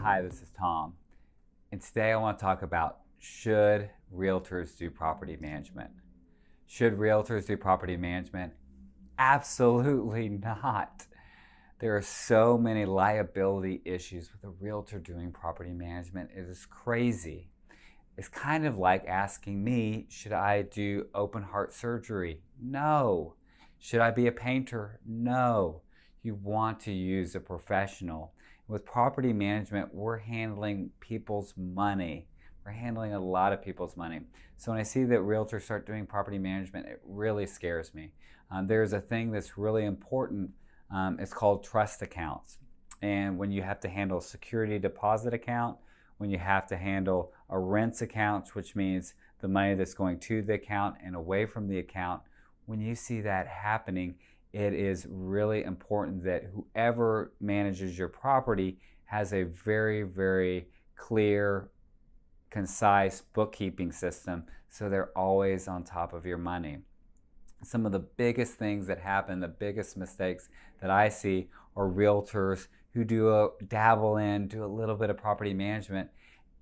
Hi, this is Tom, and today I want to talk about, should realtors do property management? Should realtors do property management? Absolutely not. There are so many liability issues with a realtor doing property management. It is crazy. It's kind of like asking me, should I do open heart surgery? No. Should I be a painter? No. You want to use a professional. With property management, we're handling people's money. We're handling a lot of people's money. So when I see that realtors start doing property management, it really scares me. There's a thing that's really important. It's called trust accounts. And when you have to handle a security deposit account, when you have to handle a rents account, which means the money that's going to the account and away from the account, when you see that happening, it is really important that whoever manages your property has a very, very clear, concise bookkeeping system so they're always on top of your money. Some of the biggest things that happen, the biggest mistakes that I see are realtors who do a little bit of property management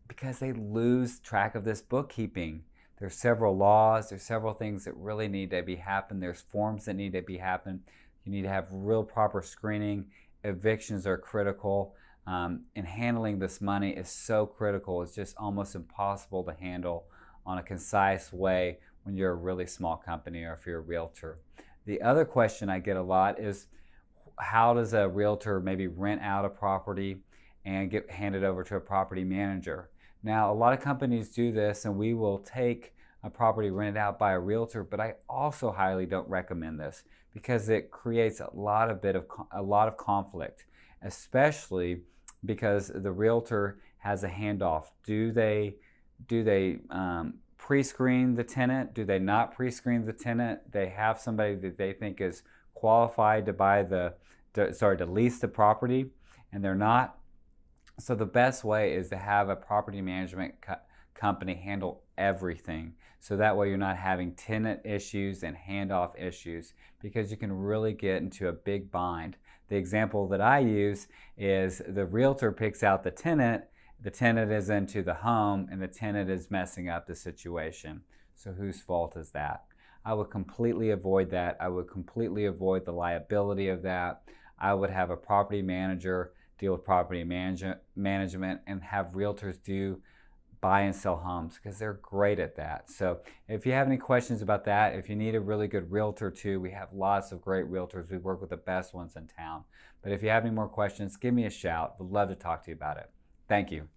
because they lose track of this bookkeeping. There's several laws, there's several things that really need to be happen. There's forms that need to be happen. You need to have real proper screening. Evictions are critical. And handling this money is so critical. It's just almost impossible to handle on a concise way when you're a really small company or if you're a realtor. The other question I get a lot is, how does a realtor maybe rent out a property and get handed over to a property manager? Now, a lot of companies do this, and we will take a property rented out by a realtor, but I also highly don't recommend this because it creates a lot of conflict, especially because the realtor has a handoff. Do they pre-screen the tenant? Do they not pre-screen the tenant? They have somebody that they think is qualified to lease the property, and they're not. So the best way is to have a property management company handle everything. So that way you're not having tenant issues and handoff issues, because you can really get into a big bind. The example that I use is the realtor picks out the tenant is into the home, and the tenant is messing up the situation. So whose fault is that? I would completely avoid that. I would completely avoid the liability of that. I would have a property manager deal with property management and have realtors do buy and sell homes, because they're great at that. So if you have any questions about that, if you need a really good realtor too, we have lots of great realtors. We work with the best ones in town. But if you have any more questions, give me a shout. We'd love to talk to you about it. Thank you.